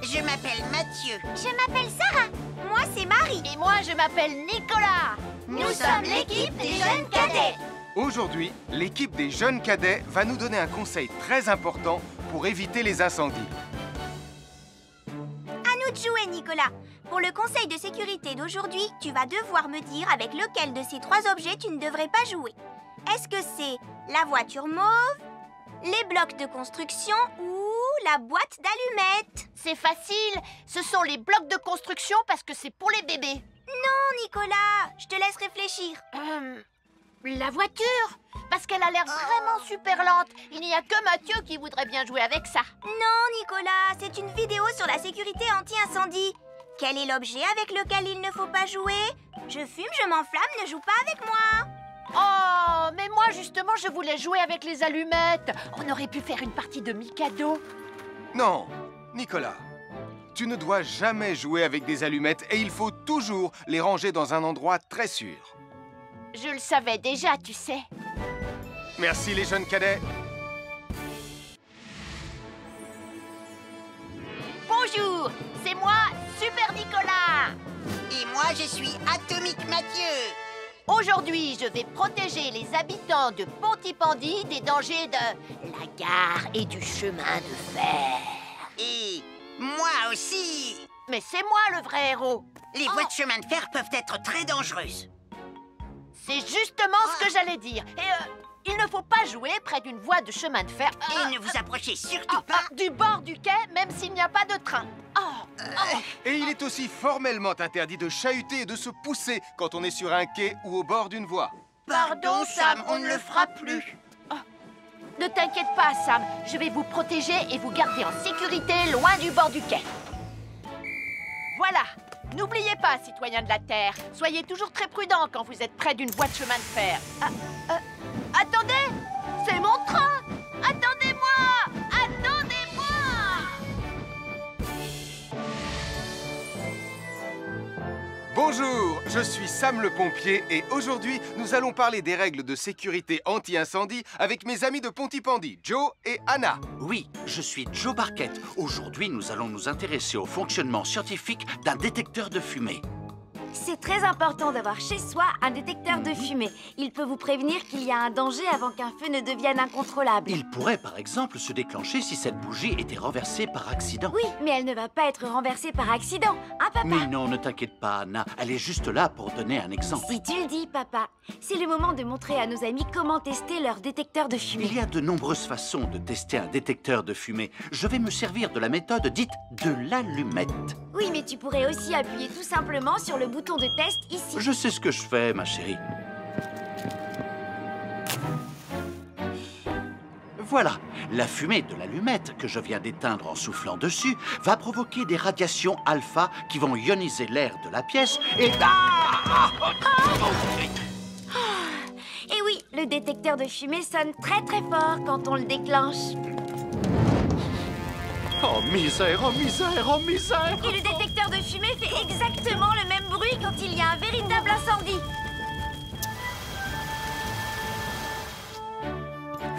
Je m'appelle Mathieu. Je m'appelle Sarah. Moi, c'est Marie. Et moi, je m'appelle Nicolas. Nous sommes l'équipe des jeunes cadets. Aujourd'hui, l'équipe des jeunes cadets va nous donner un conseil très important pour éviter les incendies. À nous de jouer, Nicolas. Pour le conseil de sécurité d'aujourd'hui, tu vas devoir me dire avec lequel de ces 3 objets tu ne devrais pas jouer. Est-ce que c'est la voiture mauve, les blocs de construction ou la boîte d'allumettes? C'est facile. Ce sont les blocs de construction parce que c'est pour les bébés. Non, Nicolas, je te laisse réfléchir. La voiture, parce qu'elle a l'air vraiment super lente. Il n'y a que Mathieu qui voudrait bien jouer avec ça. Non, Nicolas, c'est une vidéo sur la sécurité anti-incendie. Quel est l'objet avec lequel il ne faut pas jouer? Je fume, je m'enflamme, ne joue pas avec moi. Oh, mais moi justement, je voulais jouer avec les allumettes. On aurait pu faire une partie de Mikado. Non, Nicolas, tu ne dois jamais jouer avec des allumettes et il faut toujours les ranger dans un endroit très sûr. Je le savais déjà, tu sais. Merci les jeunes cadets. Bonjour, c'est moi, Super Nicolas. Et moi, je suis Atomique Mathieu. Aujourd'hui, je vais protéger les habitants de Pontypandy des dangers de la gare et du chemin de fer. Et moi aussi. Mais c'est moi le vrai héros. Les voies de chemin de fer peuvent être très dangereuses. C'est justement ce que j'allais dire. Et il ne faut pas jouer près d'une voie de chemin de fer. Et ne vous approchez surtout pas. Du bord du quai, même s'il n'y a pas de train. Et il est aussi formellement interdit de chahuter et de se pousser quand on est sur un quai ou au bord d'une voie. Pardon, Sam, on ne le fera plus. Ne t'inquiète pas, Sam. Je vais vous protéger et vous garder en sécurité loin du bord du quai. Voilà. N'oubliez pas, citoyens de la Terre, soyez toujours très prudents quand vous êtes près d'une voie de chemin de fer. Attendez! C'est mon train! Attendez-moi! Attendez-moi! Bonjour, je suis Sam le pompier et aujourd'hui, nous allons parler des règles de sécurité anti-incendie avec mes amis de Pontypandy, Joe et Anna. Oui, je suis Joe Barquette. Aujourd'hui, nous allons nous intéresser au fonctionnement scientifique d'un détecteur de fumée. C'est très important d'avoir chez soi un détecteur de fumée. Il peut vous prévenir qu'il y a un danger avant qu'un feu ne devienne incontrôlable. Il pourrait, par exemple, se déclencher si cette bougie était renversée par accident. Oui, mais elle ne va pas être renversée par accident, hein, papa? Mais non, ne t'inquiète pas, Anna. Elle est juste là pour donner un exemple. Si tu le dis, papa. C'est le moment de montrer à nos amis comment tester leur détecteur de fumée. Il y a de nombreuses façons de tester un détecteur de fumée. Je vais me servir de la méthode dite de l'allumette. Oui, mais tu pourrais aussi appuyer tout simplement sur le bouton de test ici. Je sais ce que je fais, ma chérie. Voilà, la fumée de l'allumette que je viens d'éteindre en soufflant dessus va provoquer des radiations alpha qui vont ioniser l'air de la pièce et... Et oui, le détecteur de fumée sonne très très fort quand on le déclenche. Oh misère, oh misère, oh misère! Et le détecteur de fumée fait exactement le même bruit quand il y a un véritable incendie.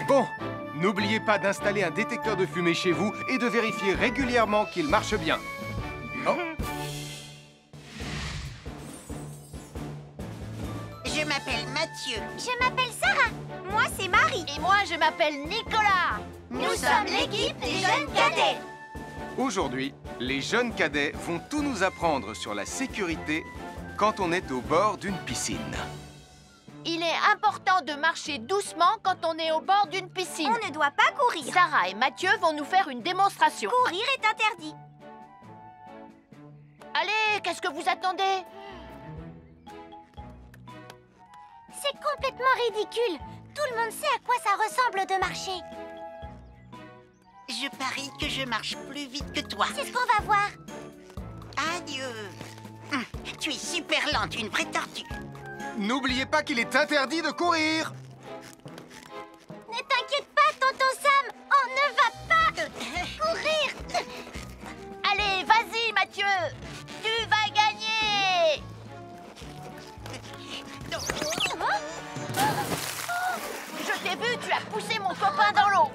Bon, n'oubliez pas d'installer un détecteur de fumée chez vous et de vérifier régulièrement qu'il marche bien. Oh. Je m'appelle Mathieu. Je m'appelle Sarah. Moi, c'est Marie. Et moi, je m'appelle Nicolas. Nous sommes l'équipe des jeunes cadets. Aujourd'hui, les jeunes cadets vont tout nous apprendre sur la sécurité quand on est au bord d'une piscine. Il est important de marcher doucement quand on est au bord d'une piscine. On ne doit pas courir. Sarah et Mathieu vont nous faire une démonstration. Courir est interdit. Allez, qu'est-ce que vous attendez? C'est complètement ridicule. Tout le monde sait à quoi ça ressemble de marcher. Je parie que je marche plus vite que toi. C'est ce qu'on va voir. Adieu. Tu es super lente, une vraie tortue. N'oubliez pas qu'il est interdit de courir. Ne t'inquiète pas, tonton Sam. On ne va pas courir. Allez, vas-y, Mathieu. Tu vas gagner. Je t'ai vu, tu as poussé mon copain dans l'eau.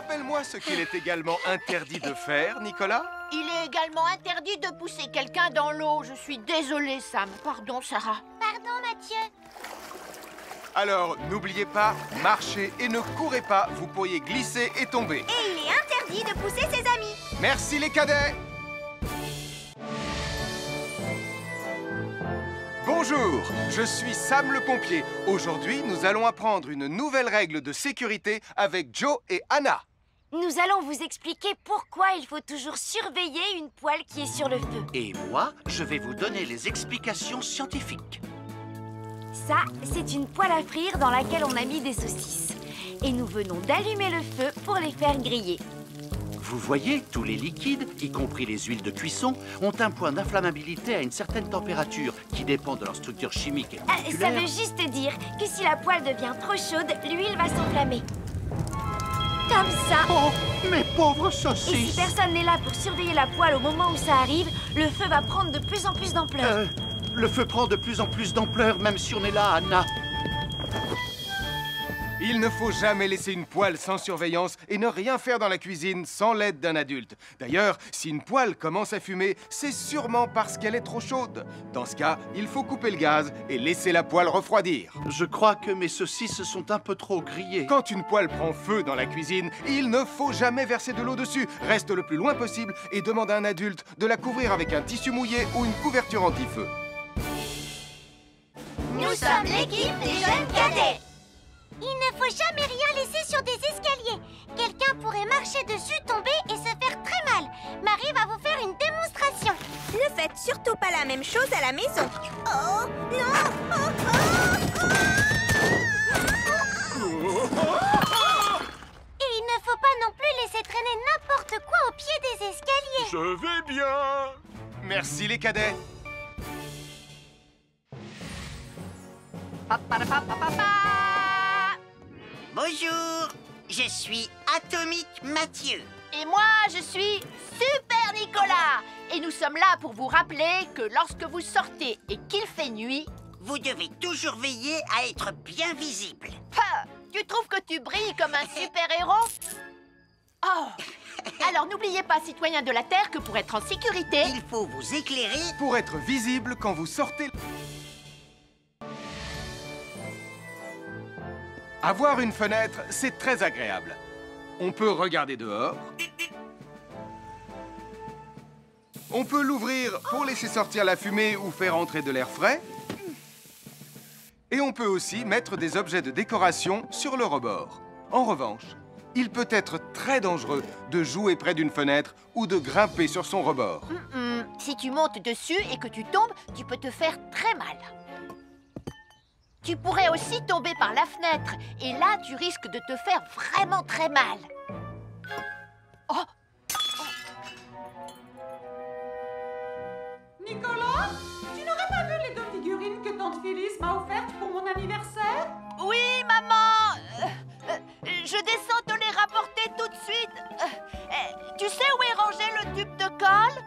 rappelle-moi ce qu'il est également interdit de faire, Nicolas. Il est également interdit de pousser quelqu'un dans l'eau. Je suis désolée, Sam. Pardon, Sarah. Pardon, Mathieu. Alors, n'oubliez pas, marchez et ne courez pas, vous pourriez glisser et tomber. Et il est interdit de pousser ses amis. Merci les cadets. Bonjour, je suis Sam le pompier. Aujourd'hui, nous allons apprendre une nouvelle règle de sécurité avec Joe et Anna. Nous allons vous expliquer pourquoi il faut toujours surveiller une poêle qui est sur le feu. Et moi, je vais vous donner les explications scientifiques. Ça, c'est une poêle à frire dans laquelle on a mis des saucisses. Et nous venons d'allumer le feu pour les faire griller. Vous voyez, tous les liquides, y compris les huiles de cuisson, ont un point d'inflammabilité à une certaine température qui dépend de leur structure chimique et Ça moléculaire. veut juste dire que si la poêle devient trop chaude, l'huile va s'enflammer. Comme ça. Oh, mes pauvres Et si saucisses! personne n'est là pour surveiller la poêle au moment où ça arrive, le feu va prendre de plus en plus d'ampleur. Le feu prend de plus en plus d'ampleur, même si on est là, Anna. Il ne faut jamais laisser une poêle sans surveillance et ne rien faire dans la cuisine sans l'aide d'un adulte. D'ailleurs, si une poêle commence à fumer, c'est sûrement parce qu'elle est trop chaude. Dans ce cas, il faut couper le gaz et laisser la poêle refroidir. Je crois que mes saucisses sont un peu trop grillées. Quand une poêle prend feu dans la cuisine, il ne faut jamais verser de l'eau dessus. Reste le plus loin possible et demande à un adulte de la couvrir avec un tissu mouillé ou une couverture anti-feu. Nous sommes l'équipe des jeunes cadets. Il ne faut jamais rien laisser sur des escaliers. Quelqu'un pourrait marcher dessus, tomber et se faire très mal. Marie va vous faire une démonstration. Ne faites surtout pas la même chose à la maison. Oh, non. Et il ne faut pas non plus laisser traîner n'importe quoi au pied des escaliers. Je vais bien. Merci les cadets. Bonjour, je suis Atomique Mathieu. Et moi, je suis Super Nicolas. Et nous sommes là pour vous rappeler que lorsque vous sortez et qu'il fait nuit... Vous devez toujours veiller à être bien visible. Tu trouves que tu brilles comme un super-héros? Oh! Alors n'oubliez pas, citoyens de la Terre, que pour être en sécurité... Il faut vous éclairer. Pour être visible quand vous sortez... Avoir une fenêtre, c'est très agréable. On peut regarder dehors. On peut l'ouvrir pour laisser sortir la fumée ou faire entrer de l'air frais. Et on peut aussi mettre des objets de décoration sur le rebord. En revanche, il peut être très dangereux de jouer près d'une fenêtre ou de grimper sur son rebord. Si tu montes dessus et que tu tombes, tu peux te faire très mal. Tu pourrais aussi tomber par la fenêtre. Et là, tu risques de te faire vraiment très mal. Oh! Nicolas, tu n'aurais pas vu les 2 figurines que tante Phyllis m'a offertes pour mon anniversaire? Oui, maman! Je descends te les rapporter tout de suite. Tu sais où est rangé le tube de colle?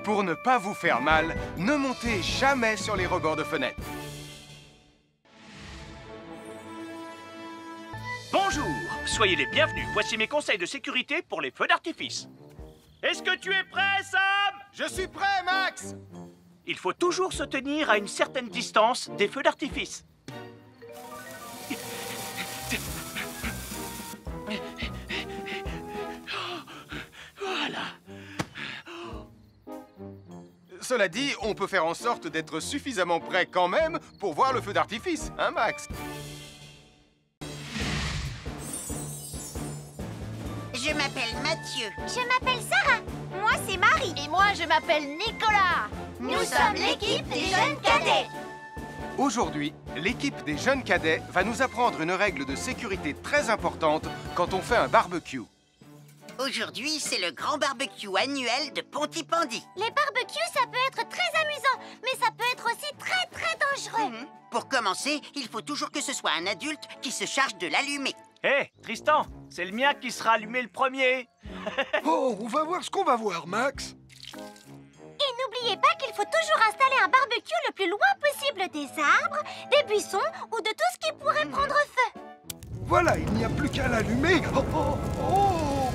Pour ne pas vous faire mal, ne montez jamais sur les rebords de fenêtres. Bonjour, soyez les bienvenus. Voici mes conseils de sécurité pour les feux d'artifice. Est-ce que tu es prêt, Sam? Je suis prêt, Max! Il faut toujours se tenir à une certaine distance des feux d'artifice. Voilà. Cela dit, on peut faire en sorte d'être suffisamment prêt quand même pour voir le feu d'artifice, hein, Max? Je m'appelle Mathieu. Je m'appelle Sarah. Moi, c'est Marie. Et moi, je m'appelle Nicolas. Nous sommes l'équipe des jeunes cadets. Aujourd'hui, l'équipe des jeunes cadets va nous apprendre une règle de sécurité très importante quand on fait un barbecue. Aujourd'hui, c'est le grand barbecue annuel de Pontypandy. Les barbecues, ça peut être très amusant, mais ça peut être aussi très dangereux. Pour commencer, il faut toujours que ce soit un adulte qui se charge de l'allumer. Hé, Tristan, c'est le mien qui sera allumé le premier. Oh, on va voir ce qu'on va voir, Max. Et n'oubliez pas qu'il faut toujours installer un barbecue le plus loin possible des arbres, des buissons ou de tout ce qui pourrait prendre feu. voilà, il n'y a plus qu'à l'allumer. Oh, oh, oh.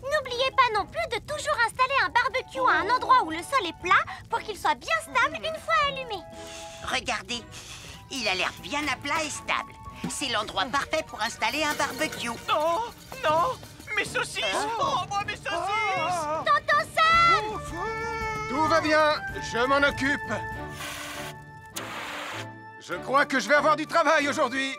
N'oubliez pas non plus de toujours installer un barbecue à un endroit où le sol est plat pour qu'il soit bien stable une fois allumé. Regardez, il a l'air bien à plat et stable. C'est l'endroit parfait pour installer un barbecue. Non, non, mes saucisses. Oh, moi, mes saucisses. Tonton Sam! Tout va bien, je m'en occupe. Je crois que je vais avoir du travail aujourd'hui.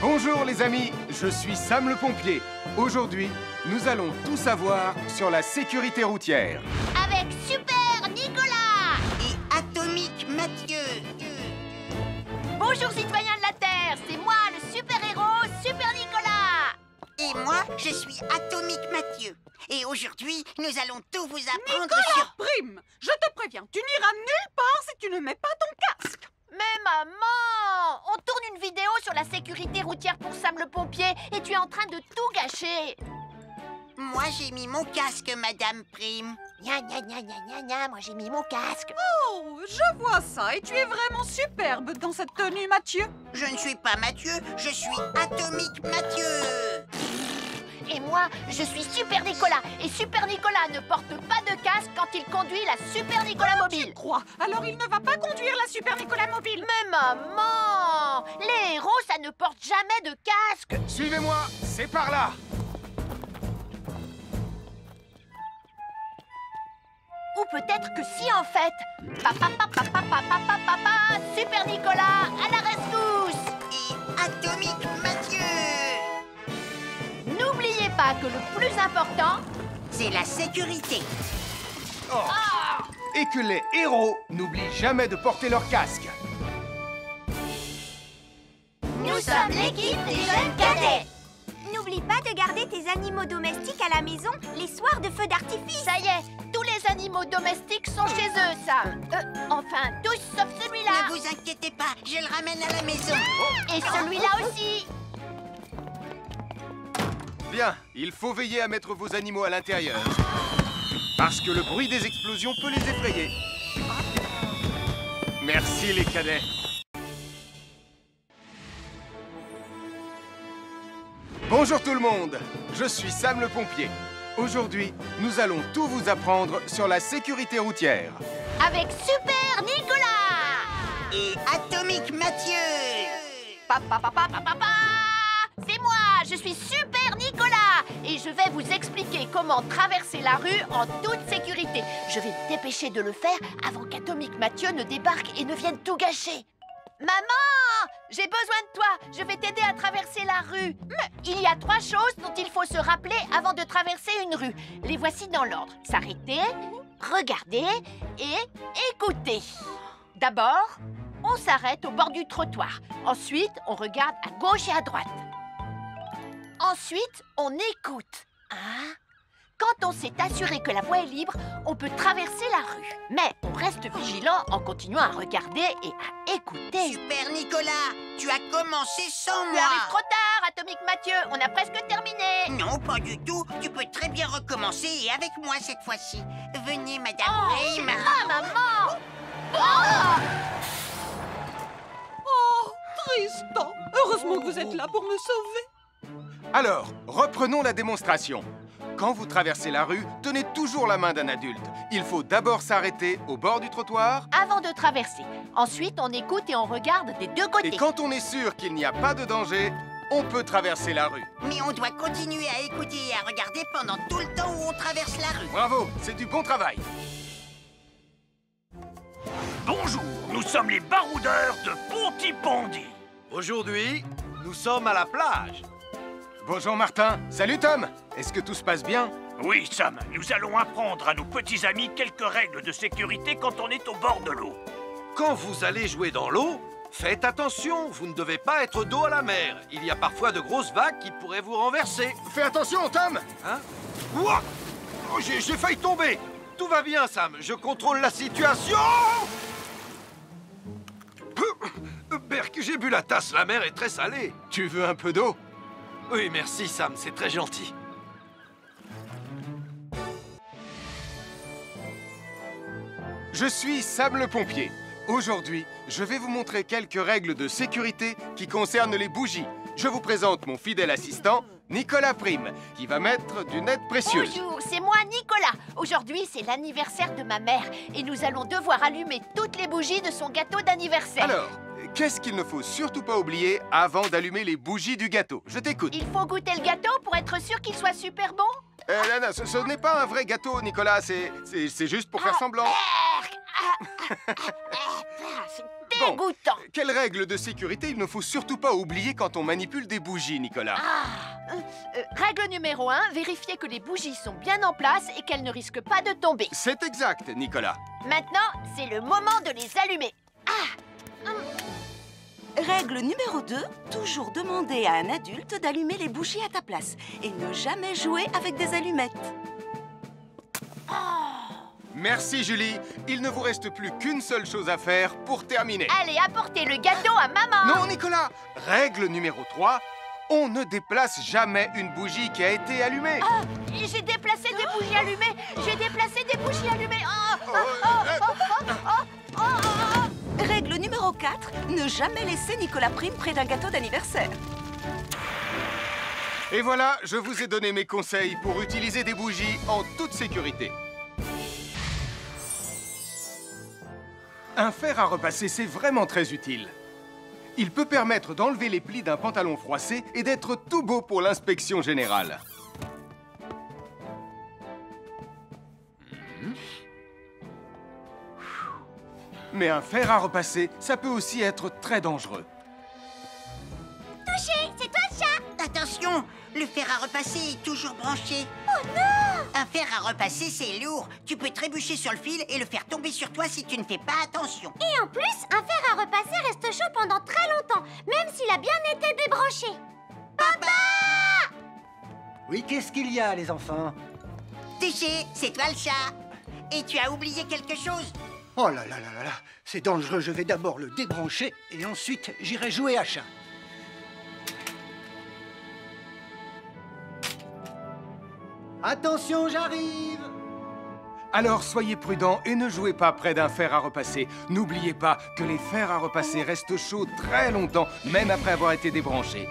Bonjour les amis, je suis Sam le pompier. Aujourd'hui, nous allons tout savoir sur la sécurité routière. Avec Super Nicolas! Et Atomique Mathieu. Bonjour citoyens de la Terre, c'est moi le super-héros Super Nicolas. Et moi, je suis Atomique Mathieu. Et aujourd'hui, nous allons tout vous apprendre Nicolas sur... Prime, je te préviens, tu n'iras nulle part si tu ne mets pas ton casque. Mais maman, on tourne une vidéo sur la sécurité routière pour Sam le pompier et tu es en train de tout gâcher. Moi, j'ai mis mon casque, Madame Prime. Gna gna gna gna gna gna, moi j'ai mis mon casque. Oh, je vois ça et tu es vraiment superbe dans cette tenue, Mathieu. Je ne suis pas Mathieu, je suis Atomique Mathieu. Et moi, je suis Super Nicolas. Et Super Nicolas ne porte pas de casque quand il conduit la Super Nicolas Mobile. Crois, alors il ne va pas conduire la Super Nicolas Mobile. Mais maman, les héros, ça ne porte jamais de casque. Suivez-moi, c'est par là. Ou peut-être que si en fait. Papa, papa, papa, papa, papa, Super Nicolas, à la rescousse. Et Atomique Mathieu. N'oubliez pas que le plus important, C'est la sécurité. Et que les héros n'oublient jamais de porter leur casque. Nous sommes l'équipe des jeunes cadets. N'oublie pas de garder tes animaux domestiques à la maison les soirs de feu d'artifice. ça y est, tous les animaux domestiques sont chez eux, Sam. Enfin, tous sauf celui-là. Ne vous inquiétez pas, je le ramène à la maison. Et celui-là aussi. Bien, il faut veiller à mettre vos animaux à l'intérieur. Parce que le bruit des explosions peut les effrayer. Merci les cadets. Bonjour tout le monde, je suis Sam le pompier. Aujourd'hui, nous allons tout vous apprendre sur la sécurité routière. Avec Super Nicolas. Et Atomique Mathieu. Papa, papa, papa, papa. C'est moi, je suis Super Nicolas. Et je vais vous expliquer comment traverser la rue en toute sécurité. Je vais me dépêcher de le faire avant qu'Atomique Mathieu ne débarque et ne vienne tout gâcher. Maman, j'ai besoin de toi. Je vais t'aider à traverser la rue. Mais il y a 3 choses dont il faut se rappeler avant de traverser une rue. Les voici dans l'ordre. S'arrêter, regarder et écouter. D'abord, on s'arrête au bord du trottoir. Ensuite, on regarde à gauche et à droite. Ensuite, on écoute. Hein? Quand on s'est assuré que la voie est libre, on peut traverser la rue. Mais on reste vigilant en continuant à regarder et à écouter. Super Nicolas, tu as commencé sans Tu moi. arrives trop tard, Atomique Mathieu. On a presque terminé. Non, pas du tout. Tu peux très bien recommencer et avec moi cette fois-ci. Venez, Madame Prime. Ah, maman! Oh! Oh, Tristan, heureusement que vous êtes là pour me sauver. Alors, reprenons la démonstration. Quand vous traversez la rue, tenez toujours la main d'un adulte. Il faut d'abord s'arrêter au bord du trottoir. Avant de traverser. Ensuite, on écoute et on regarde des deux côtés. Et quand on est sûr qu'il n'y a pas de danger, on peut traverser la rue. Mais on doit continuer à écouter et à regarder pendant tout le temps où on traverse la rue. Bravo, c'est du bon travail. Bonjour, nous sommes les baroudeurs de Pontypandy. Aujourd'hui, nous sommes à la plage. Bonjour Martin. Salut Tom. Est-ce que tout se passe bien? Oui, Sam, nous allons apprendre à nos petits amis quelques règles de sécurité quand on est au bord de l'eau. Quand vous allez jouer dans l'eau, faites attention, vous ne devez pas être dos à la mer. Il y a parfois de grosses vagues qui pourraient vous renverser. Fais attention Tom. Hein? Ouah! Oh, j'ai failli tomber. Tout va bien, Sam, je contrôle la situation. Berk, j'ai bu la tasse, la mer est très salée. Tu veux un peu d'eau? Oui, merci, Sam, c'est très gentil. Je suis Sam le pompier. Aujourd'hui, je vais vous montrer quelques règles de sécurité qui concernent les bougies. Je vous présente mon fidèle assistant, Nicolas Prime, qui va mettre d'une aide précieuse. Bonjour, c'est moi Nicolas. Aujourd'hui, c'est l'anniversaire de ma mère et nous allons devoir allumer toutes les bougies de son gâteau d'anniversaire. Alors, qu'est-ce qu'il ne faut surtout pas oublier avant d'allumer les bougies du gâteau? Je t'écoute. Il faut goûter le gâteau pour être sûr qu'il soit super bon? Non, ce n'est pas un vrai gâteau, Nicolas. C'est juste pour faire semblant. C'est dégoûtant. Quelles règles de sécurité il ne faut surtout pas oublier quand on manipule des bougies, Nicolas? Règle numéro 1, vérifier que les bougies sont bien en place et qu'elles ne risquent pas de tomber. C'est exact, Nicolas. Maintenant, c'est le moment de les allumer. Règle numéro 2, toujours demander à un adulte d'allumer les bougies à ta place et ne jamais jouer avec des allumettes. Merci, Julie. Il ne vous reste plus qu'une seule chose à faire pour terminer. Allez, apportez le gâteau à maman. Non, Nicolas. Règle numéro 3, on ne déplace jamais une bougie qui a été allumée. J'ai déplacé des bougies allumées. J'ai déplacé des bougies allumées. Règle numéro 4, ne jamais laisser Nicolas Prime près d'un gâteau d'anniversaire. Et voilà, je vous ai donné mes conseils pour utiliser des bougies en toute sécurité. Un fer à repasser, c'est vraiment très utile. Il peut permettre d'enlever les plis d'un pantalon froissé et d'être tout beau pour l'inspection générale. Mais un fer à repasser, ça peut aussi être très dangereux. Touché, c'est toi le chat. Attention, le fer à repasser est toujours branché. Oh non! Un fer à repasser, c'est lourd. Tu peux trébucher sur le fil et le faire tomber sur toi si tu ne fais pas attention. Et en plus, un fer à repasser reste chaud pendant très longtemps, même s'il a bien été débranché. Papa! Oui, qu'est-ce qu'il y a, les enfants? Touché, c'est toi le chat. Et tu as oublié quelque chose? Oh là là là là là, c'est dangereux, je vais d'abord le débrancher et ensuite j'irai jouer à chat. Attention, j'arrive! Alors soyez prudents et ne jouez pas près d'un fer à repasser. N'oubliez pas que les fers à repasser restent chauds très longtemps, même après avoir été débranchés.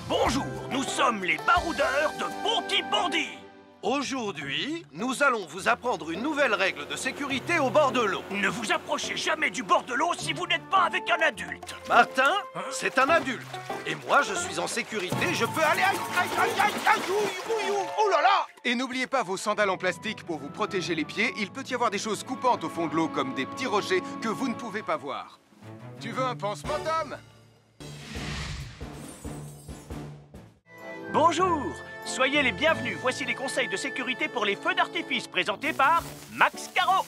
Bonjour, nous sommes les baroudeurs de Bonty-Bondy. Aujourd'hui, nous allons vous apprendre une nouvelle règle de sécurité au bord de l'eau. Ne vous approchez jamais du bord de l'eau si vous n'êtes pas avec un adulte. Martin, c'est un adulte. Et moi, je suis en sécurité, je peux aller... Oh là là! Et n'oubliez pas vos sandales en plastique pour vous protéger les pieds. Il peut y avoir des choses coupantes au fond de l'eau, comme des petits rochers que vous ne pouvez pas voir. Tu veux un pansement, Tom? Bonjour, soyez les bienvenus. Voici les conseils de sécurité pour les feux d'artifice présentés par Max Caro.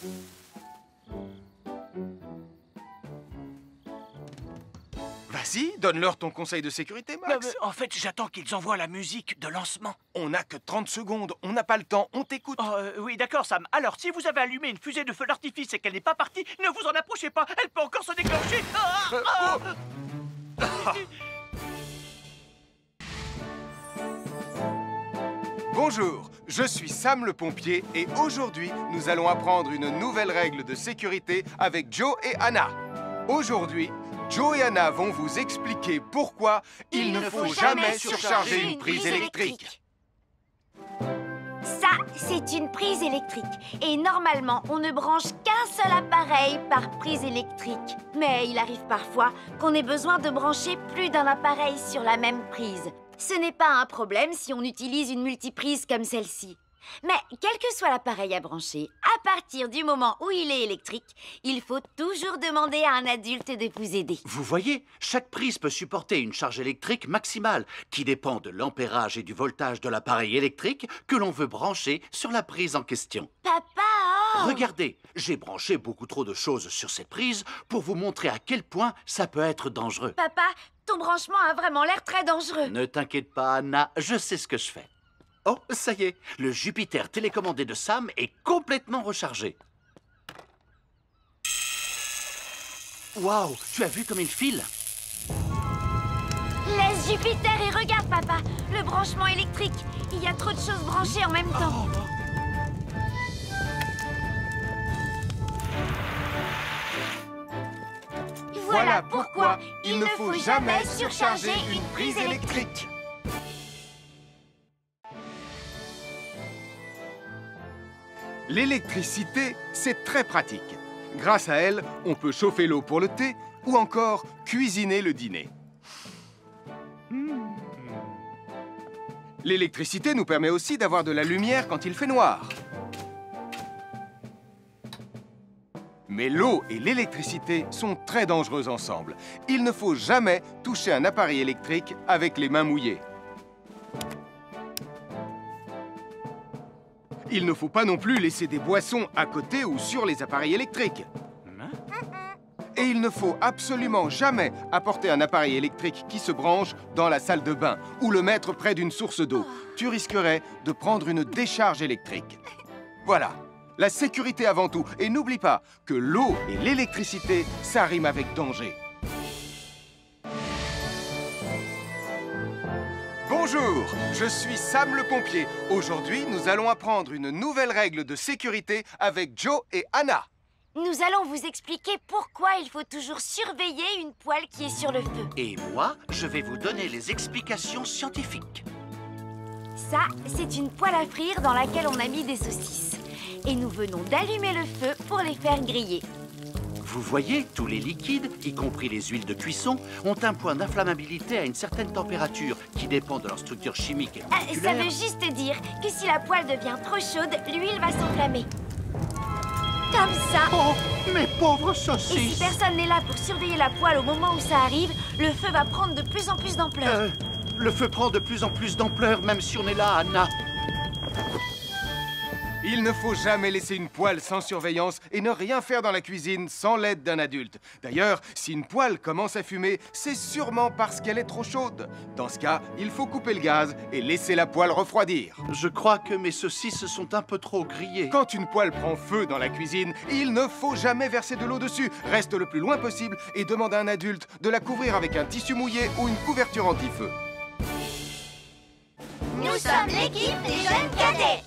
Vas-y, donne-leur ton conseil de sécurité, Max. En fait, j'attends qu'ils envoient la musique de lancement. On n'a que 30 secondes, on n'a pas le temps, on t'écoute. Oui, d'accord, Sam. Alors, si vous avez allumé une fusée de feu d'artifice et qu'elle n'est pas partie, ne vous en approchez pas. Elle peut encore se déclencher. Bonjour, je suis Sam le pompier et aujourd'hui, nous allons apprendre une nouvelle règle de sécurité avec Joe et Anna. Aujourd'hui, Joe et Anna vont vous expliquer pourquoi il ne faut jamais surcharger une prise électrique. Ça, c'est une prise électrique. Et normalement, on ne branche qu'un seul appareil par prise électrique. Mais il arrive parfois qu'on ait besoin de brancher plus d'un appareil sur la même prise. Ce n'est pas un problème si on utilise une multiprise comme celle-ci. Mais quel que soit l'appareil à brancher, à partir du moment où il est électrique, il faut toujours demander à un adulte de vous aider. Vous voyez, chaque prise peut supporter une charge électrique maximale qui dépend de l'ampérage et du voltage de l'appareil électrique que l'on veut brancher sur la prise en question. Papa! Regardez, j'ai branché beaucoup trop de choses sur cette prise pour vous montrer à quel point ça peut être dangereux. Papa, ton branchement a vraiment l'air très dangereux. Ne t'inquiète pas, Anna, je sais ce que je fais. Oh, ça y est, le Jupiter télécommandé de Sam est complètement rechargé. Waouh, tu as vu comme il file? Laisse Jupiter et regarde, papa. Le branchement électrique. Il y a trop de choses branchées en même temps. Voilà pourquoi il ne faut jamais surcharger une prise électrique. L'électricité, c'est très pratique. Grâce à elle, on peut chauffer l'eau pour le thé ou encore cuisiner le dîner. L'électricité nous permet aussi d'avoir de la lumière quand il fait noir. Mais l'eau et l'électricité sont très dangereuses ensemble. Il ne faut jamais toucher un appareil électrique avec les mains mouillées. Il ne faut pas non plus laisser des boissons à côté ou sur les appareils électriques. Et il ne faut absolument jamais apporter un appareil électrique qui se branche dans la salle de bain ou le mettre près d'une source d'eau. Tu risquerais de prendre une décharge électrique. Voilà, la sécurité avant tout. Et n'oublie pas que l'eau et l'électricité, ça rime avec danger. Bonjour, je suis Sam le pompier. Aujourd'hui, nous allons apprendre une nouvelle règle de sécurité avec Joe et Anna. Nous allons vous expliquer pourquoi il faut toujours surveiller une poêle qui est sur le feu. Et moi, je vais vous donner les explications scientifiques. Ça, c'est une poêle à frire dans laquelle on a mis des saucisses. Et nous venons d'allumer le feu pour les faire griller. Vous voyez, tous les liquides, y compris les huiles de cuisson, ont un point d'inflammabilité à une certaine température qui dépend de leur structure chimique et moléculaire. Ça veut juste dire que si la poêle devient trop chaude, l'huile va s'enflammer. Comme ça. Oh, mes pauvres saucisses! Et si personne n'est là pour surveiller la poêle au moment où ça arrive, le feu va prendre de plus en plus d'ampleur. Le feu prend de plus en plus d'ampleur, même si on est là, Anna. Il ne faut jamais laisser une poêle sans surveillance et ne rien faire dans la cuisine sans l'aide d'un adulte. D'ailleurs, si une poêle commence à fumer, c'est sûrement parce qu'elle est trop chaude. Dans ce cas, il faut couper le gaz et laisser la poêle refroidir. Je crois que mes saucisses sont un peu trop grillées. Quand une poêle prend feu dans la cuisine, il ne faut jamais verser de l'eau dessus. Reste le plus loin possible et demande à un adulte de la couvrir avec un tissu mouillé ou une couverture anti-feu. Nous sommes l'équipe des jeunes cadets.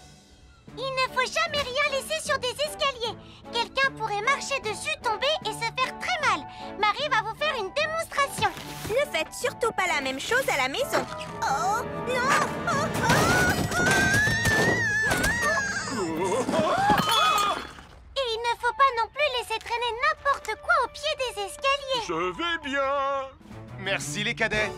Il ne faut jamais rien laisser sur des escaliers. Quelqu'un pourrait marcher dessus, tomber et se faire très mal. Marie va vous faire une démonstration. Ne faites surtout pas la même chose à la maison. Oh, non! Et il ne faut pas non plus laisser traîner n'importe quoi au pied des escaliers. Je vais bien. Merci les cadets.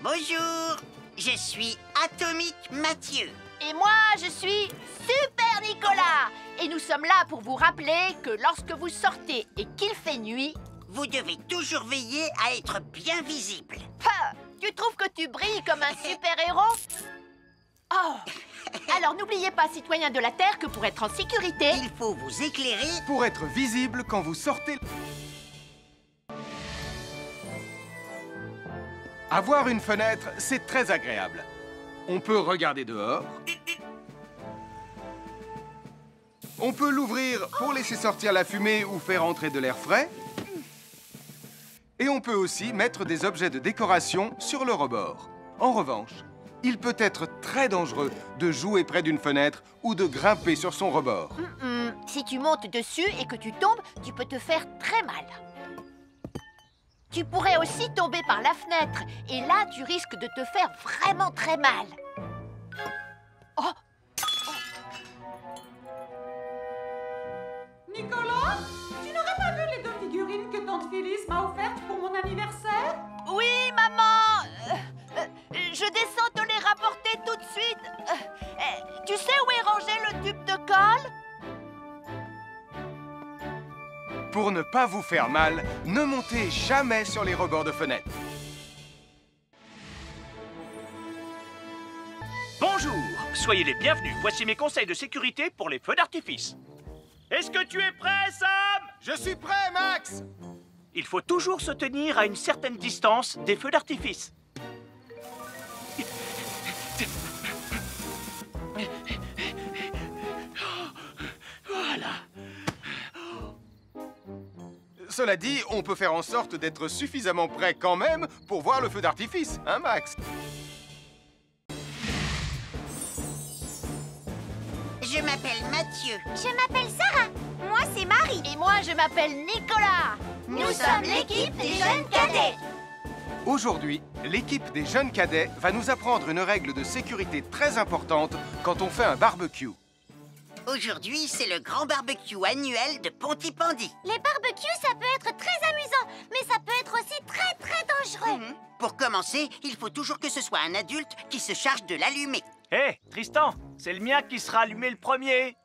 Bonjour, je suis Atomique Mathieu. Et moi, je suis Super Nicolas. Et nous sommes là pour vous rappeler que lorsque vous sortez et qu'il fait nuit, vous devez toujours veiller à être bien visible. Tu trouves que tu brilles comme un super-héros? Oh! Alors n'oubliez pas, citoyens de la Terre, que pour être en sécurité... Il faut vous éclairer... Pour être visible quand vous sortez... Avoir une fenêtre, c'est très agréable. On peut regarder dehors. On peut l'ouvrir pour laisser sortir la fumée ou faire entrer de l'air frais. Et on peut aussi mettre des objets de décoration sur le rebord. En revanche, il peut être très dangereux de jouer près d'une fenêtre ou de grimper sur son rebord. Si tu montes dessus et que tu tombes, tu peux te faire très mal. Tu pourrais aussi tomber par la fenêtre. Et là, tu risques de te faire vraiment très mal. Oh! Nicolas, tu n'aurais pas vu les 2 figurines que tante Phyllis m'a offertes pour mon anniversaire? Oui, maman! Je descends te les rapporter tout de suite. Tu sais où est rangé le tube de colle? Pour ne pas vous faire mal, ne montez jamais sur les rebords de fenêtres. Bonjour, soyez les bienvenus. Voici mes conseils de sécurité pour les feux d'artifice. Est-ce que tu es prêt, Sam? Je suis prêt, Max! Il faut toujours se tenir à une certaine distance des feux d'artifice. Voilà. Cela dit, on peut faire en sorte d'être suffisamment près quand même pour voir le feu d'artifice, hein, Max? Je Je m'appelle Mathieu. Je m'appelle Sarah. Moi, c'est Marie. Et moi, je m'appelle Nicolas. Nous sommes l'équipe des jeunes cadets. Aujourd'hui, l'équipe des jeunes cadets va nous apprendre une règle de sécurité très importante quand on fait un barbecue. Aujourd'hui, c'est le grand barbecue annuel de Pontypandy. Les barbecues, ça peut être très amusant, mais ça peut être aussi très dangereux. Pour commencer, il faut toujours que ce soit un adulte qui se charge de l'allumer. Hé, Tristan, c'est le mien qui sera allumé le premier.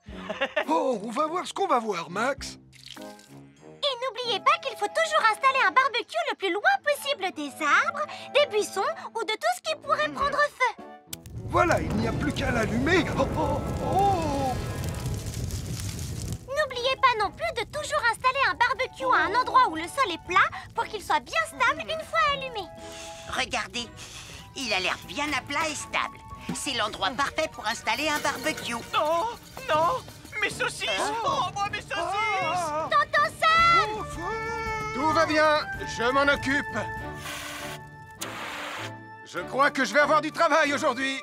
Oh, on va voir ce qu'on va voir, Max. Et n'oubliez pas qu'il faut toujours installer un barbecue le plus loin possible des arbres, des buissons ou de tout ce qui pourrait prendre feu. Voilà, il n'y a plus qu'à l'allumer. Oh, oh, oh. N'oubliez pas non plus de toujours installer un barbecue à un endroit où le sol est plat pour qu'il soit bien stable une fois allumé. Regardez, il a l'air bien à plat et stable. C'est l'endroit parfait pour installer un barbecue. Non, non, mes saucisses. Oh, moi, mes saucisses. Tonton Sam! Tout va bien, je m'en occupe. Je crois que je vais avoir du travail aujourd'hui.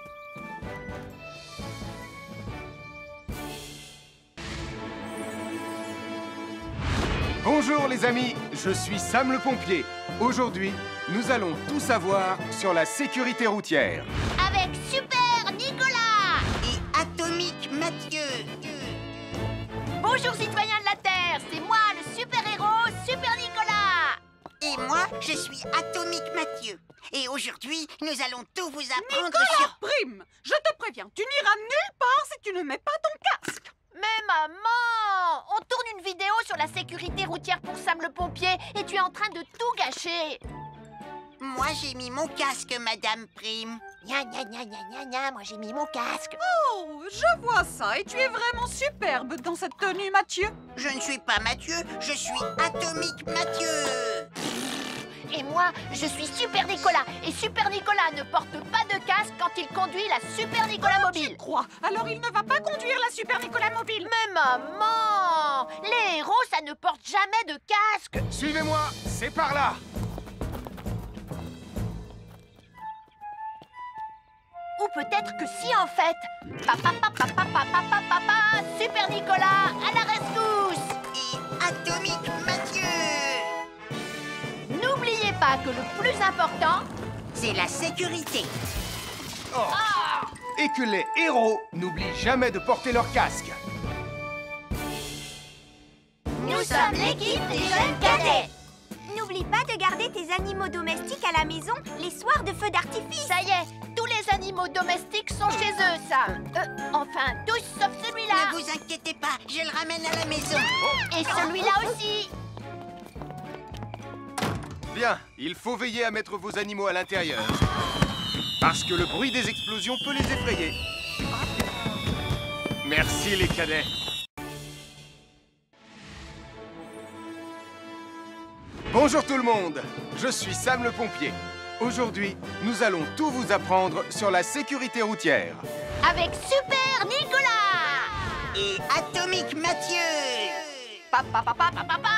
Bonjour les amis, je suis Sam le pompier. Aujourd'hui, nous allons tout savoir sur la sécurité routière. Avec Super Nicolas! Et Atomique Mathieu. Bonjour citoyens de la Terre, c'est moi le super-héros Super Nicolas. Et moi, je suis Atomique Mathieu. Et aujourd'hui, nous allons tout vous apprendre Nicolas sur... Prime, je te préviens, tu n'iras nulle part si tu ne mets pas ton casque. Mais maman, on tourne une vidéo sur la sécurité routière pour Sam le pompier et tu es en train de tout gâcher. Moi, j'ai mis mon casque, Madame Prime. Gna gna gna gna gna gna, moi j'ai mis mon casque. Oh, je vois ça et tu es vraiment superbe dans cette tenue, Mathieu. Je ne suis pas Mathieu, je suis Atomique Mathieu. Et moi, je suis Super Nicolas. Et Super Nicolas ne porte pas de casque quand il conduit la Super Nicolas Mobile. Tu crois? Alors il ne va pas conduire la Super Nicolas Mobile. Mais maman, les héros, ça ne porte jamais de casque. Suivez-moi, c'est par là. Ou peut-être que si en fait. Papa, papa, papa, papa, papa, Super Nicolas, à la rescousse. Et Atomique Mathieu. N'oubliez pas que le plus important, c'est la sécurité. Oh. Et que les héros n'oublient jamais de porter leur casque. Nous sommes l'équipe des jeunes cadets. N'oublie pas de garder tes animaux domestiques à la maison les soirs de feu d'artifice. Ça y est, tous les animaux domestiques sont chez eux, Sam. Enfin, tous sauf celui-là. Ne vous inquiétez pas, je le ramène à la maison. Et celui-là aussi. Bien, il faut veiller à mettre vos animaux à l'intérieur. Parce que le bruit des explosions peut les effrayer. Merci les cadets. Bonjour tout le monde, je suis Sam le pompier. Aujourd'hui, nous allons tout vous apprendre sur la sécurité routière. Avec Super Nicolas. Et Atomique Mathieu. Papa, papa, papa, papa.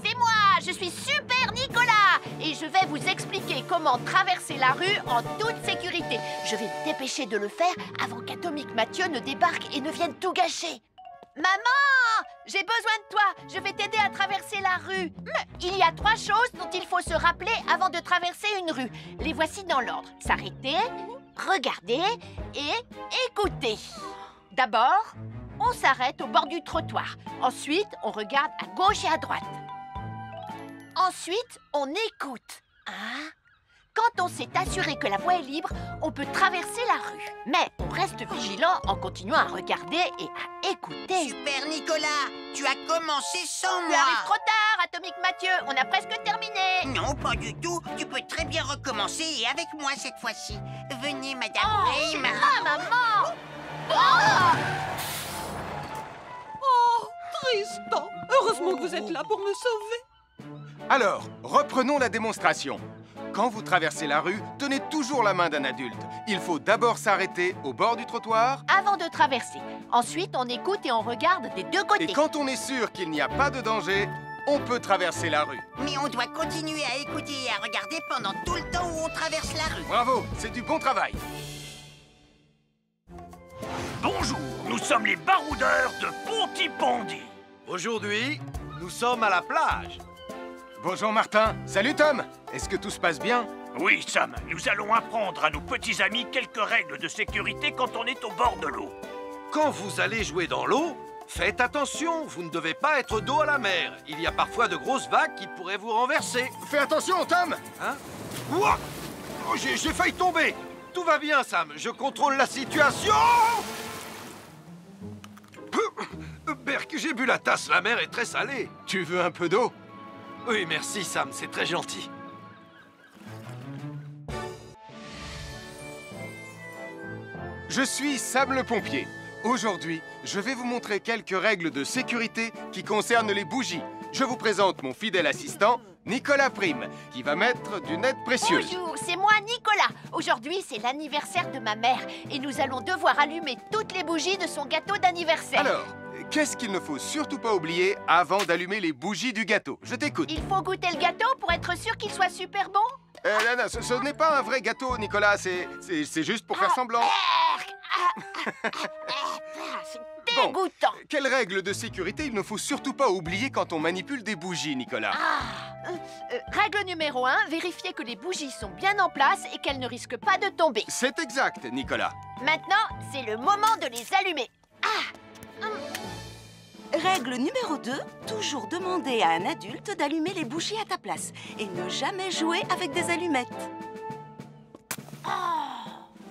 C'est moi, je suis Super Nicolas et je vais vous expliquer comment traverser la rue en toute sécurité. Je vais me dépêcher de le faire avant qu'Atomique Mathieu ne débarque et ne vienne tout gâcher. Maman, j'ai besoin de toi, je vais t'aider à traverser la rue. Mais il y a 3 choses dont il faut se rappeler avant de traverser une rue. Les voici dans l'ordre. S'arrêter, regarder et écouter. D'abord, on s'arrête au bord du trottoir. Ensuite, on regarde à gauche et à droite. Ensuite, on écoute. Quand on s'est assuré que la voie est libre, on peut traverser la rue. Mais on reste vigilant en continuant à regarder et à écouter. Super Nicolas, tu as commencé sans Tu moi. arrives trop tard, Atomique Mathieu. On a presque terminé. Non, pas du tout. Tu peux très bien recommencer et avec moi cette fois-ci. Venez, Madame Prime. Maman. Oh, Tristan, heureusement que vous êtes là pour me sauver. Alors, reprenons la démonstration. Quand vous traversez la rue, tenez toujours la main d'un adulte. Il faut d'abord s'arrêter au bord du trottoir. Avant de traverser. Ensuite, on écoute et on regarde des deux côtés. Et quand on est sûr qu'il n'y a pas de danger, on peut traverser la rue. Mais on doit continuer à écouter et à regarder pendant tout le temps où on traverse la rue. Bravo, c'est du bon travail. Bonjour, nous sommes les baroudeurs de Pontypandy. Aujourd'hui, nous sommes à la plage. Bonjour Martin. Salut Tom. Est-ce que tout se passe bien? Oui, Sam, nous allons apprendre à nos petits amis quelques règles de sécurité quand on est au bord de l'eau. Quand vous allez jouer dans l'eau, faites attention, vous ne devez pas être dos à la mer. Il y a parfois de grosses vagues qui pourraient vous renverser. Fais attention, Tom. Hein? Ouah! Oh, j'ai failli tomber. Tout va bien, Sam, je contrôle la situation. Berk, j'ai bu la tasse, la mer est très salée. Tu veux un peu d'eau? Oui, merci, Sam, c'est très gentil. Je suis Sam le pompier. Aujourd'hui, je vais vous montrer quelques règles de sécurité qui concernent les bougies. Je vous présente mon fidèle assistant, Nicolas Prime, qui va mettre d'une aide précieuse. Bonjour, c'est moi Nicolas. Aujourd'hui, c'est l'anniversaire de ma mère et nous allons devoir allumer toutes les bougies de son gâteau d'anniversaire. Alors, qu'est-ce qu'il ne faut surtout pas oublier avant d'allumer les bougies du gâteau? Je t'écoute. Il faut goûter le gâteau pour être sûr qu'il soit super bon? Non, ce n'est pas un vrai gâteau, Nicolas. C'est juste pour faire semblant. C'est dégoûtant. Quelles règles de sécurité il ne faut surtout pas oublier quand on manipule des bougies, Nicolas? Règle numéro 1, vérifier que les bougies sont bien en place et qu'elles ne risquent pas de tomber. C'est exact, Nicolas. Maintenant, c'est le moment de les allumer. Règle numéro 2, toujours demander à un adulte d'allumer les bougies à ta place et ne jamais jouer avec des allumettes.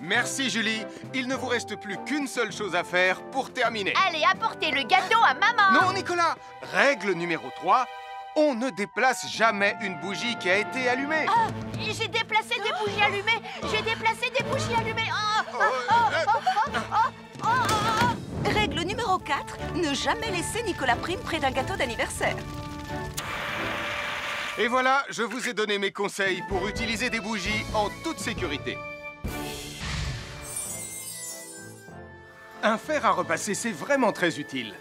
Merci, Julie. Il ne vous reste plus qu'une seule chose à faire pour terminer. Allez, apportez le gâteau à maman. Non, Nicolas. Règle numéro 3, on ne déplace jamais une bougie qui a été allumée. J'ai déplacé des bougies allumées. J'ai déplacé des bougies allumées. Règle numéro 4, ne jamais laisser Nicolas Prime près d'un gâteau d'anniversaire. Et voilà, je vous ai donné mes conseils pour utiliser des bougies en toute sécurité. Un fer à repasser, c'est vraiment très utile.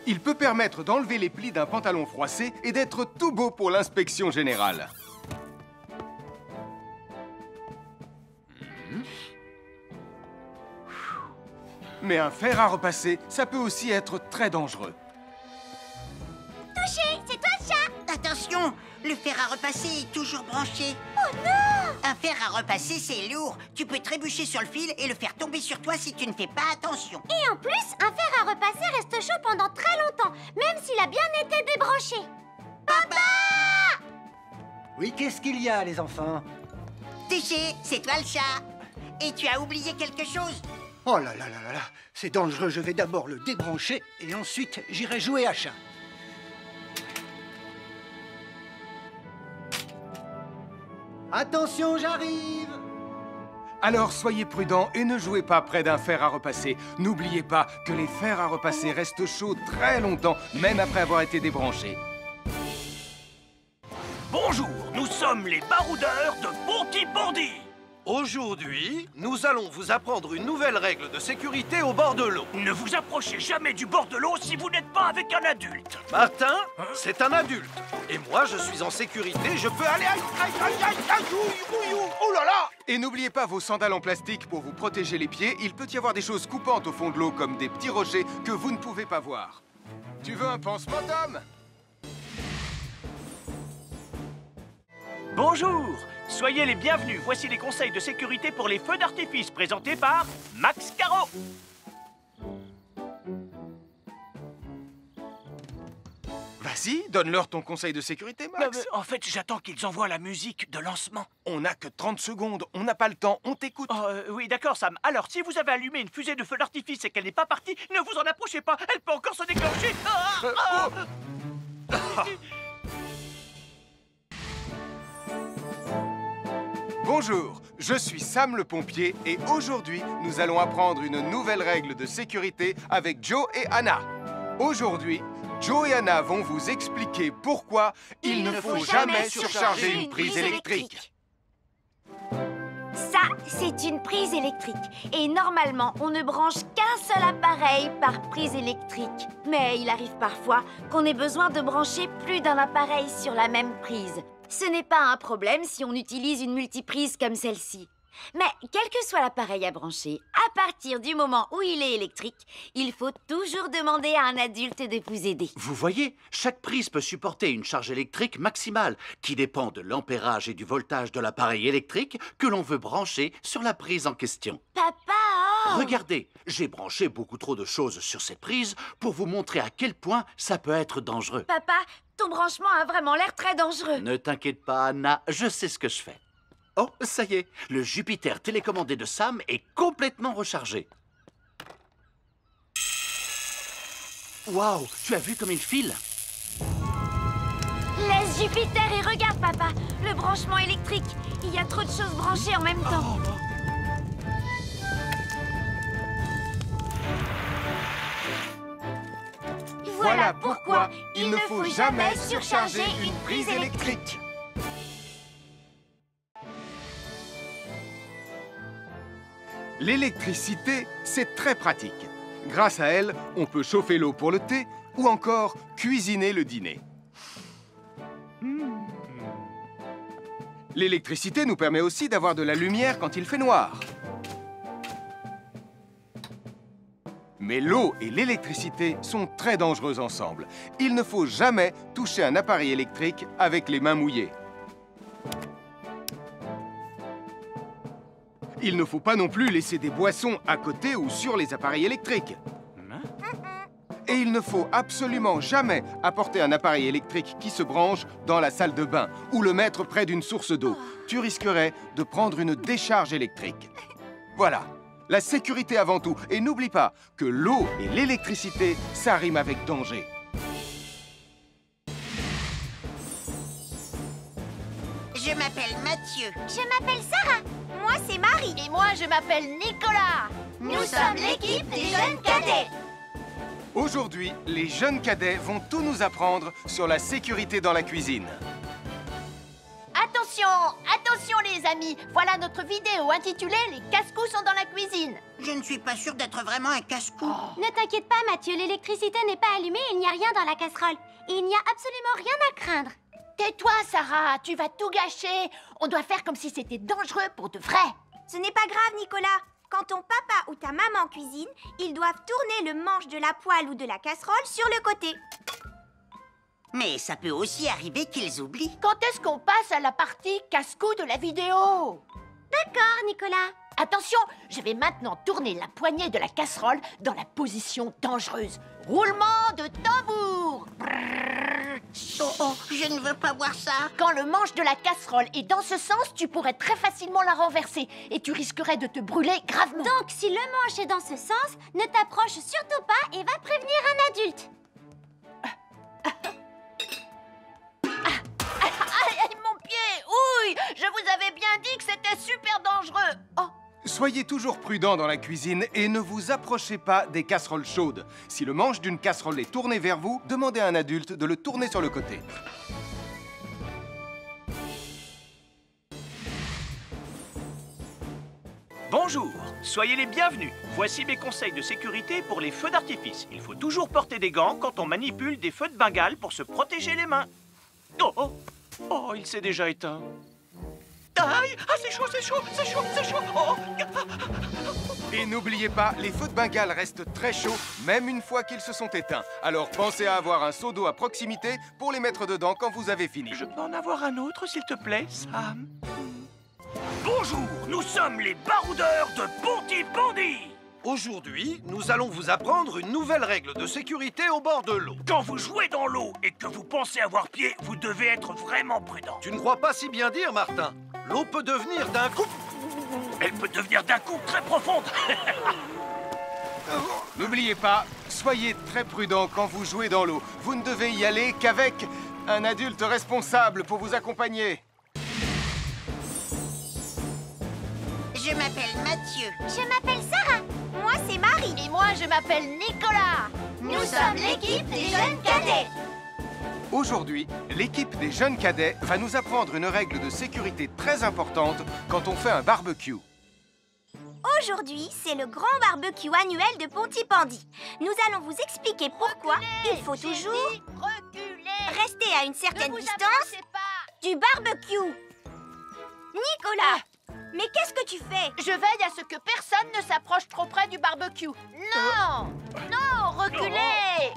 Il peut permettre d'enlever les plis d'un pantalon froissé et d'être tout beau pour l'inspection générale. Mais un fer à repasser, ça peut aussi être très dangereux. Touché, c'est toi le chat. Attention, le fer à repasser est toujours branché. Oh non! Un fer à repasser, c'est lourd. Tu peux trébucher sur le fil et le faire tomber sur toi si tu ne fais pas attention. Et en plus, un fer à repasser reste chaud pendant très longtemps, même s'il a bien été débranché. Papa! Oui, qu'est-ce qu'il y a, les enfants? Touché, c'est toi le chat. Et tu as oublié quelque chose? Oh là là là là là, c'est dangereux, je vais d'abord le débrancher et ensuite j'irai jouer à chat. Attention, j'arrive! Alors soyez prudents et ne jouez pas près d'un fer à repasser. N'oubliez pas que les fers à repasser restent chauds très longtemps, même après avoir été débranchés. Bonjour, nous sommes les baroudeurs de Pontypandy. Aujourd'hui, nous allons vous apprendre une nouvelle règle de sécurité au bord de l'eau. Ne vous approchez jamais du bord de l'eau si vous n'êtes pas avec un adulte. Martin, c'est un adulte. Et moi, je suis en sécurité, je peux aller... Oh là là! Et n'oubliez pas vos sandales en plastique pour vous protéger les pieds. Il peut y avoir des choses coupantes au fond de l'eau, comme des petits rochers que vous ne pouvez pas voir. Tu veux un pansement, Tom? Bonjour, soyez les bienvenus. Voici les conseils de sécurité pour les feux d'artifice présentés par Max Caro. Vas-y, donne-leur ton conseil de sécurité, Max. En fait, j'attends qu'ils envoient la musique de lancement. On n'a que 30 secondes, on n'a pas le temps, on t'écoute. Oui, d'accord, Sam. Alors, si vous avez allumé une fusée de feu d'artifice et qu'elle n'est pas partie, ne vous en approchez pas, elle peut encore se déclencher. Bonjour, je suis Sam le pompier et aujourd'hui, nous allons apprendre une nouvelle règle de sécurité avec Joe et Anna. Aujourd'hui, Joe et Anna vont vous expliquer pourquoi il ne faut jamais surcharger une prise électrique. Ça, c'est une prise électrique. Et normalement, on ne branche qu'un seul appareil par prise électrique. Mais il arrive parfois qu'on ait besoin de brancher plus d'un appareil sur la même prise. Ce n'est pas un problème si on utilise une multiprise comme celle-ci. Mais quel que soit l'appareil à brancher, à partir du moment où il est électrique, il faut toujours demander à un adulte de vous aider. Vous voyez, chaque prise peut supporter une charge électrique maximale qui dépend de l'ampérage et du voltage de l'appareil électrique que l'on veut brancher sur la prise en question. Papa, oh! Regardez, j'ai branché beaucoup trop de choses sur cette prise pour vous montrer à quel point ça peut être dangereux. Papa, ton branchement a vraiment l'air très dangereux. Ne t'inquiète pas, Anna, je sais ce que je fais. Oh, ça y est, le Jupiter télécommandé de Sam est complètement rechargé. Waouh, tu as vu comme il file? Laisse Jupiter et regarde, papa. Le branchement électrique. Il y a trop de choses branchées en même temps. Voilà pourquoi il ne faut jamais surcharger une prise électrique. L'électricité, c'est très pratique. Grâce à elle, on peut chauffer l'eau pour le thé ou encore cuisiner le dîner. L'électricité nous permet aussi d'avoir de la lumière quand il fait noir. Mais l'eau et l'électricité sont très dangereuses ensemble. Il ne faut jamais toucher un appareil électrique avec les mains mouillées. Il ne faut pas non plus laisser des boissons à côté ou sur les appareils électriques. Et il ne faut absolument jamais apporter un appareil électrique qui se branche dans la salle de bain ou le mettre près d'une source d'eau. Tu risquerais de prendre une décharge électrique. Voilà, la sécurité avant tout. Et n'oublie pas que l'eau et l'électricité, ça rime avec danger. Je m'appelle Mathieu. Je m'appelle Sarah. Moi, c'est Marie. Et moi, je m'appelle Nicolas. Nous sommes l'équipe des jeunes cadets. Aujourd'hui, les jeunes cadets vont tout nous apprendre sur la sécurité dans la cuisine. Attention, attention les amis. Voilà notre vidéo intitulée « Les casse-cous sont dans la cuisine ». Je ne suis pas sûre d'être vraiment un casse-cou. Ne t'inquiète pas, Mathieu. L'électricité n'est pas allumée et il n'y a rien dans la casserole. Il n'y a absolument rien à craindre. Tais-toi, Sarah, tu vas tout gâcher. On doit faire comme si c'était dangereux pour de vrai. Ce n'est pas grave, Nicolas. Quand ton papa ou ta maman cuisine, ils doivent tourner le manche de la poêle ou de la casserole sur le côté. Mais ça peut aussi arriver qu'ils oublient. Quand est-ce qu'on passe à la partie casse-cou de la vidéo? D'accord, Nicolas. Attention, je vais maintenant tourner la poignée de la casserole dans la position dangereuse. Roulement de tambour. Oh, je ne veux pas voir ça. Quand le manche de la casserole est dans ce sens, tu pourrais très facilement la renverser et tu risquerais de te brûler gravement. Donc, si le manche est dans ce sens, ne t'approche surtout pas et va prévenir un adulte. Aïe, mon pied! Ouille! Je vous avais bien dit que c'était super dangereux. Oh! Soyez toujours prudents dans la cuisine et ne vous approchez pas des casseroles chaudes. Si le manche d'une casserole est tourné vers vous, demandez à un adulte de le tourner sur le côté. Bonjour, soyez les bienvenus. Voici mes conseils de sécurité pour les feux d'artifice. Il faut toujours porter des gants quand on manipule des feux de Bengale pour se protéger les mains. Oh, oh, oh, il s'est déjà éteint. Aïe! Ah, c'est chaud, c'est chaud, c'est chaud, c'est chaud! Oh. Et n'oubliez pas, les feux de Bengale restent très chauds, même une fois qu'ils se sont éteints. Alors pensez à avoir un seau d'eau à proximité pour les mettre dedans quand vous avez fini. Je peux en avoir un autre, s'il te plaît, Sam? Bonjour, nous sommes les baroudeurs de Pontypandy. Aujourd'hui, nous allons vous apprendre une nouvelle règle de sécurité au bord de l'eau. Quand vous jouez dans l'eau et que vous pensez avoir pied, vous devez être vraiment prudent. Tu ne crois pas si bien dire, Martin? L'eau peut devenir d'un coup... Elle peut devenir d'un coup très profonde. N'oubliez pas, soyez très prudents quand vous jouez dans l'eau. Vous ne devez y aller qu'avec un adulte responsable pour vous accompagner. Je m'appelle Mathieu. Je m'appelle Sarah. Moi, c'est Marie. Et moi, je m'appelle Nicolas. Nous sommes l'équipe des jeunes cadets. Aujourd'hui, l'équipe des jeunes cadets va nous apprendre une règle de sécurité très importante quand on fait un barbecue. Aujourd'hui, c'est le grand barbecue annuel de Pontypandy. Nous allons vous expliquer pourquoi il faut toujours rester à une certaine distance du barbecue. Nicolas, Mais qu'est-ce que tu fais? Je veille à ce que personne ne s'approche trop près du barbecue. Non! Non, reculez!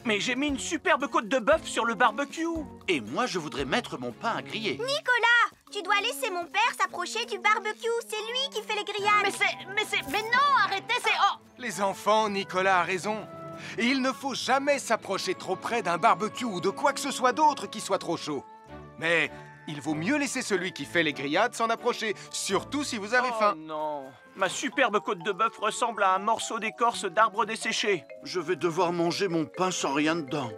Mais j'ai mis une superbe côte de bœuf sur le barbecue. Et moi, je voudrais mettre mon pain à griller. Nicolas, tu dois laisser mon père s'approcher du barbecue. C'est lui qui fait les grillades. Mais non, arrêtez, c'est... Oh! Les enfants, Nicolas a raison. Et il ne faut jamais s'approcher trop près d'un barbecue ou de quoi que ce soit d'autre qui soit trop chaud. Mais il vaut mieux laisser celui qui fait les grillades s'en approcher, surtout si vous avez faim. Oh non, ma superbe côte de bœuf ressemble à un morceau d'écorce d'arbre desséché. Je vais devoir manger mon pain sans rien dedans.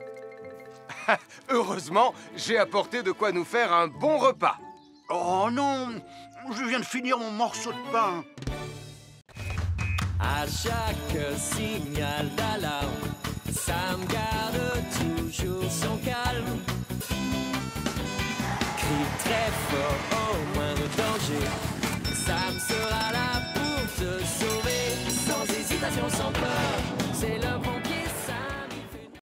Heureusement, j'ai apporté de quoi nous faire un bon repas. Oh non, je viens de finir mon morceau de pain. À chaque signal d'alarme, Sam garde toujours son calme. Crie très fort au moindre danger, Sam sera là pour te sauver. Sans hésitation, sans peur, c'est le bon